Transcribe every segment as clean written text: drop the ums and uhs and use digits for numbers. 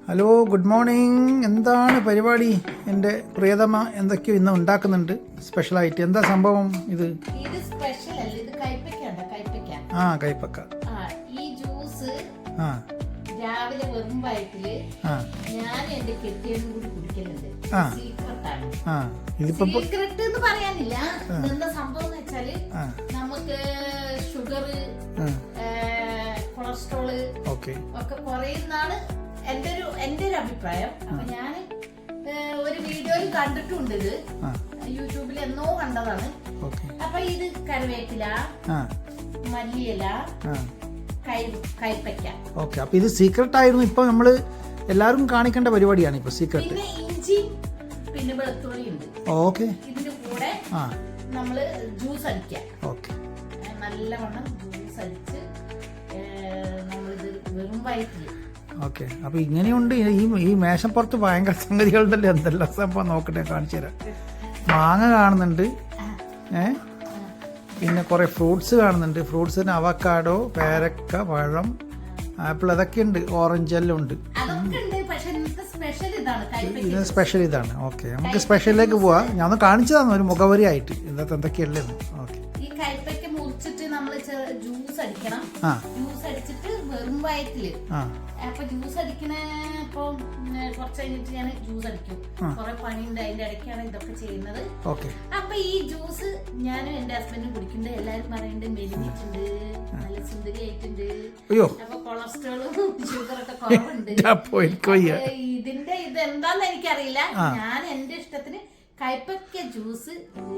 Hello, good morning. എന്താണ് പരിപാടി? എൻ്റെ പ്രിയതമ എന്തൊക്കെയോ ഇന്ന് ഉണ്ടാക്കുന്നുണ്ട് സ്പെഷ്യലായിട്ട്. എന്താ സംഭവം ഇത്? ഇത് സ്പെഷ്യൽ അല്ല, ഇത് കൈപ്പയ്ക്കാണ്. കൈപ്പക്ക. ഈ ജ്യൂസ് ആ രാവിലെ വെറും വയറ്റില് ഞാൻ എന്റെ കെട്ടിയതും കൂടി കുടിക്കലുണ്ട്. സീക്രട്ടാണ്. സീക്രട്ട് എന്ന് പറയാനില്ല. എന്താ സംഭവം എന്ന് വെച്ചാല് നമുക്ക് ഷുഗർ, കൊളസ്ട്രോള് ഒക്കെ കുറയുന്നാണ് എന്റെ ഒരു അഭിപ്രായം. അപ്പൊ ഞാൻ ഒരു വീഡിയോയിൽ കണ്ടിട്ടുണ്ട്, ഇത് യൂട്യൂബിൽ എന്നോ കണ്ടതാണ്. അപ്പൊ ഇത് കറിവേപ്പില, മല്ലിയില, കൈപ്പയ്ക്ക. ഓക്കെ, അപ്പൊ ഇത് സീക്രട്ട് ആയിരുന്നു. ഇപ്പൊ നമ്മള് എല്ലാരും കാണിക്കേണ്ട പരിപാടിയാണ് ഇപ്പൊ സീക്രട്ട്. പിന്നെ ഇഞ്ചി, പിന്നെ വെളുത്തുള്ളി ഉണ്ട്. ഓക്കെ, ഇതിന്റെ കൂടെ നമ്മള് ജ്യൂസ് അടിക്കാം. ഓക്കെ, നല്ലവണ്ണം ജ്യൂസ് അടിച്ച് നമ്മളിത് വെറും വയറ്റില്. ഓക്കെ, അപ്പൊ ഇങ്ങനെയുണ്ട്. ഈ മേശപ്പുറത്ത് ഭയങ്കര സംഗതികളുണ്ടല്ലോ. എന്തെല്ലാം സംഭവം നോക്കട്ടെ, കാണിച്ചു തരാം. മാങ്ങ കാണുന്നുണ്ട്, പിന്നെ കുറെ ഫ്രൂട്ട്സ് കാണുന്നുണ്ട്. ഫ്രൂട്ട്സിന് അവക്കാഡോ, പേരക്ക, പഴം, ആപ്പിൾ, അതൊക്കെ ഉണ്ട്. ഓറഞ്ച് എല്ലാം ഉണ്ട്. ഇത് സ്പെഷ്യൽ ഇതാണ്. ഓക്കെ, നമുക്ക് സ്പെഷ്യലിലേക്ക് പോവാം. ഞാൻ ഒന്ന് കാണിച്ചതാണ് ഒരു മുഖവരി ആയിട്ട് ഇതിനകത്ത് എന്തൊക്കെയുള്ളത്. ഓക്കെ, ഈ കൈപ്പയ്ക്ക മുറിച്ചിട്ട് നമ്മൾ ജ്യൂസ് അടിക്കണം. ജ്യൂസ് അടിച്ചിട്ട് വെറും വയറ്റില്. അപ്പൊ ജ്യൂസ് അടിക്കണ ഇപ്പൊ കുറച്ച് കഴിഞ്ഞിട്ട് ഞാൻ ജ്യൂസ് അടിക്കും. കുറെ പണിയുണ്ട്, അതിന്റെ ഇടയ്ക്കാണ് ഇതൊക്കെ ചെയ്യുന്നത്. അപ്പൊ ഈ ജ്യൂസ് ഞാനും എന്റെ ഹസ്ബൻഡും കുടിക്കുന്നുണ്ട്. എല്ലാരും പറയുന്നുണ്ട് മെലിഞ്ഞിട്ടുണ്ട്, നല്ല സുന്ദരിയായിട്ടുണ്ട്. അപ്പൊ കൊളസ്ട്രോളും ഷുഗറൊക്കെ കുറവുണ്ട്. ഇതിന്റെ ഇത് എന്താന്ന് എനിക്കറിയില്ല. ഞാൻ എന്റെ ഇഷ്ടത്തിന് കൈപ്പയ്ക്ക ജ്യൂസ്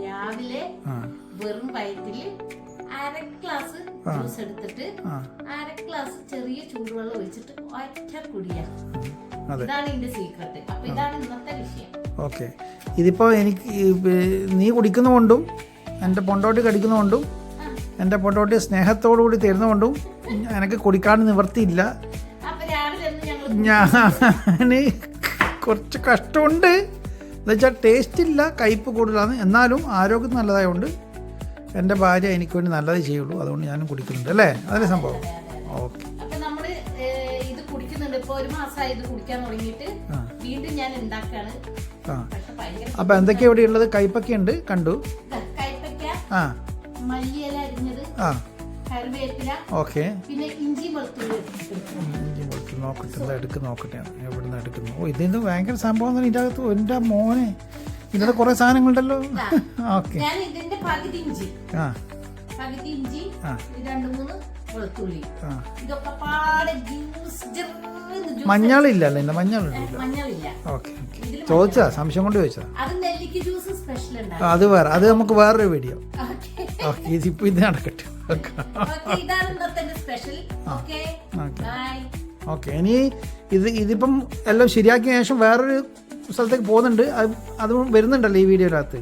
രാവിലെ വെറും വയറ്റില് 1/2 ഗ്ലാസ് ജ്യൂസ് എടുത്തിട്ട് 1/2 ഗ്ലാസ് ചെറിയ ചൂടുവെള്ളം ഒഴിച്ചിട്ട് ഒറ്റ കുടിയാണ്. ഇതാണ് ഇതിന്റെ സീക്രട്ട്. അപ്പൊ ഇതാണ് ഇന്നത്തെ വിഷയം. ഓക്കെ, ഇതിപ്പോ എനിക്ക് നീ കുടിക്കുന്നതുകൊണ്ടും എൻ്റെ പൊണ്ടോട്ടി കടിക്കുന്നതുകൊണ്ടും എൻ്റെ പൊണ്ടോട്ടി സ്നേഹത്തോടു കൂടി തരുന്നതുകൊണ്ടും എനിക്ക് കുടിക്കാൻ നിവർത്തിയില്ല. ഞാൻ കുറച്ച് കഷ്ടമുണ്ട്. എന്നുവെച്ചാൽ ടേസ്റ്റ് ഇല്ല, കയ്പ്പ് കൂടുതലാണ്. എന്നാലും ആരോഗ്യം നല്ലതായതുകൊണ്ട് എൻ്റെ ഭാര്യ എനിക്ക് വേണ്ടി നല്ലതേ ചെയ്യുള്ളൂ. അതുകൊണ്ട് ഞാനും കുടിക്കുന്നുണ്ട്. അല്ലേ? അതല്ലേ സംഭവം? ഓക്കെ, അപ്പൊ നമ്മള് ഇത് കുടിക്കുന്നുണ്ട്. ഇപ്പൊ 1 മാസമായി ഇത് കുടിക്കാൻ തുടങ്ങിയിട്ട്. വീണ്ടും ഞാൻ ഉണ്ടാക്കാണ്. അപ്പൊ എന്തൊക്കെയാ ഇവിടെ ഉള്ളത്? കൈപ്പക്കയുണ്ട്, കണ്ടു. കൈപ്പക്ക, മല്ലിയില അരിഞ്ഞത്, കറിവേപ്പില, ഓക്കെ, പിന്നെ ഇഞ്ചി വെളുത്തുള്ളി. നോക്കട്ടെ, എന്താ നോക്കട്ടെ എവിടുന്ന് എടുക്കുന്നു. ഇതിന് ഭയങ്കര സംഭവം. ഇതിന്റെ അകത്ത് എൻ്റെ മോനെ ഇതിന്റെ കുറെ സാധനങ്ങളുണ്ടല്ലോ. ഓക്കെ, പകുതി ഇഞ്ചി, 2-3 വെളുത്തുള്ളി, ഇതൊക്കെ പാടെ ജ്യൂസ്. മഞ്ഞളില്ലല്ലോ? ഇല്ല, മഞ്ഞളില്ല. ഓക്കെ, ചോദിച്ചാ, സംശയം കൊണ്ട് ചോദിച്ചാ. അത് നെല്ലിക്ക ജ്യൂസ് സ്പെഷ്യൽ ഉണ്ട്. അത് വേറെ, അത് നമുക്ക് വേറൊരു വീഡിയോ. ഓക്കെ, ഇതിപ്പോ ഇത് നടക്കട്ടെ. ഓക്കെ, ഇനി ഇതിപ്പം എല്ലാം ശരിയാക്കിയ ശേഷം വേറൊരു സ്ഥലത്തേക്ക് പോകുന്നുണ്ട്. അത് വരുന്നുണ്ടല്ലോ ഈ വീഡിയോയിനകത്ത്.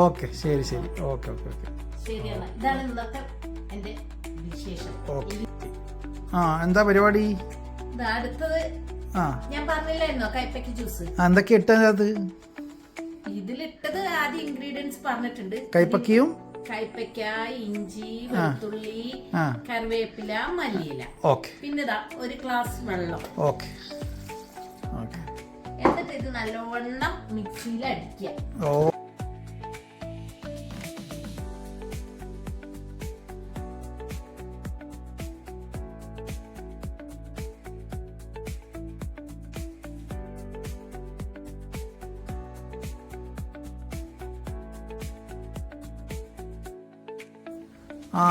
ഓക്കെ, ശരി. ഓക്കെ. എന്താ പരിപാടി? അടുത്തത് ഞാൻ പറഞ്ഞില്ലായിരുന്നോ കൈപ്പയ്ക്ക ജ്യൂസ്. എന്തൊക്കെ ഇട്ടത്? ഇതിലിട്ടത് ആദ്യം ഇൻഗ്രീഡിയൻസ് പറഞ്ഞിട്ടുണ്ട്. കൈപ്പക്കയും, കൈപ്പയ്ക്ക, ഇഞ്ചി, വെളുത്തുള്ളി, കറിവേപ്പില, മല്ലിയില. പിന്നെ 1 ഗ്ലാസ് വെള്ളം. എന്നിട്ട് ഇത് നല്ലവണ്ണം മിക്സിയിൽ അടിക്കുക.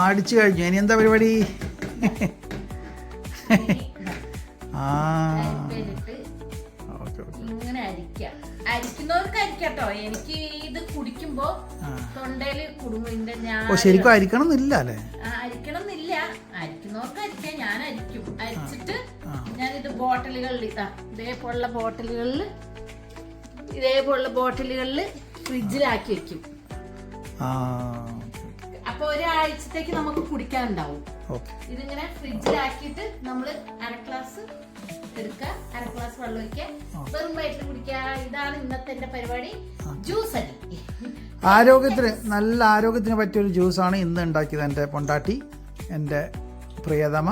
അടിച്ചു കഴിഞ്ഞു. ഇനി എന്താ പരിപാടി? ഇങ്ങനെ അരിക്കുന്നവർക്ക് അരിക്കട്ടോ. എനിക്ക് ഇത് കുടിക്കുമ്പോ തൊണ്ടയില് കുടുംബം. ശരിക്കും അരിക്കണം എന്നില്ല അല്ലേ? അരിക്കണം എന്നില്ല, അരിക്കുന്നവർക്ക് അരിക്കാം. ഞാൻ അരിക്കും. അരിച്ചിട്ട് ഞാനിത് ബോട്ടിലുകളിൽ ഇതേപോലുള്ള ബോട്ടിലുകളിൽ ഫ്രിഡ്ജിലാക്കി വെക്കും. അപ്പൊ ഒരാഴ്ചത്തേക്ക് നമുക്ക് കുടിക്കാനുണ്ടാവും. ഇതിങ്ങനെ ഫ്രിഡ്ജിലാക്കിയിട്ട് നമ്മള് 1/2 ഗ്ലാസ് എടുക്കുക, 1/2 ഗ്ലാസ് വെള്ളം ഒഴിക്കുക, വെറും വയറ്റിൽ കുടിക്കുക. ഇതാണ് ഇന്നത്തെ എന്റെ പരിപാടി. ജ്യൂസ് അടി. നല്ല ആരോഗ്യത്തിന് പറ്റിയൊരു ജ്യൂസാണ് ഇന്ന് ഉണ്ടാക്കിയത് എൻ്റെ പൊണ്ടാട്ടി, എൻ്റെ പ്രിയതമ.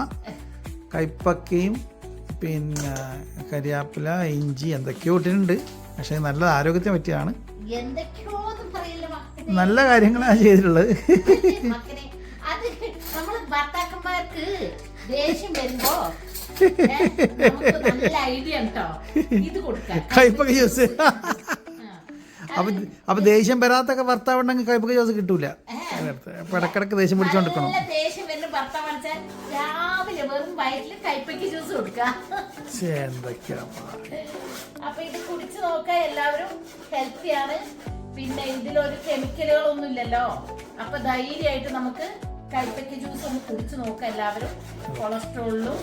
കൈപ്പക്കയും പിന്നെ കരിയാപ്പില, ഇഞ്ചി എന്തൊക്കെയോ ഇട്ടിട്ടുണ്ട്. പക്ഷേ നല്ല ആരോഗ്യത്തിന് പറ്റിയതാണ്. എന്തൊക്കെയോന്നും പറയില്ല മക്കളെ. നല്ല കാര്യങ്ങളാണ് ചെയ്തിട്ടുള്ളത്. മക്കളെ, അത് നമ്മള് ഭർത്താക്കന്മാർക്ക് ദേഷ്യം വരുമ്പോ നമുക്ക് നല്ല ഐഡിയ ഉണ്ടോ ഇത് കൊടുക്കാം. കയ്പക്ക ജ്യൂസ്. അപ്പൊ ദേഷ്യം വരാത്തൊക്കെ ഭർത്താവ് ഉണ്ടെങ്കിൽ കയ്പക്ക ജ്യൂസ് കിട്ടൂല. അപ്പൊ ഇടക്കിടക്ക് ദേഷ്യം പിടിച്ചോണ്ടിരിക്കണം. നല്ല ദേഷ്യം വരുന്ന ഭർത്താവ് വെച്ചാൽ രാവിലെ വെറും വയറ്റില് കയ്പക്ക ജ്യൂസ് കൊടുക്കാം. അപ്പൊ ഇത് കുടിച്ചു നോക്കാൻ എല്ലാവരും ഹെൽത്തിയാണ്. പിന്നെ ഇതിലൊരു കെമിക്കലുകളൊന്നും ഇല്ലല്ലോ. അപ്പൊ ധൈര്യമായിട്ട് നമുക്ക് കയ്പക്ക ജ്യൂസ് ഒന്ന് കുടിച്ചു നോക്കാം എല്ലാവരും. കൊളസ്ട്രോളിനും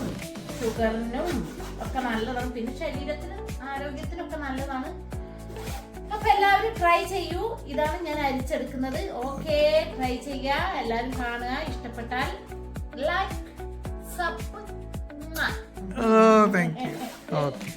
ഷുഗറിനും ഒക്കെ നല്ലതാണ്. പിന്നെ ശരീരത്തിനും ആരോഗ്യത്തിനൊക്കെ നല്ലതാണ്. അപ്പൊ എല്ലാവരും ട്രൈ ചെയ്യൂ. ഇതാണ് ഞാൻ അരിച്ചെടുക്കുന്നത്. ഓക്കെ, ട്രൈ ചെയ്യാ. എല്ലാവരും കാണുക. ഇഷ്ടപ്പെട്ടാൽ like, sub. Thank you. Okay.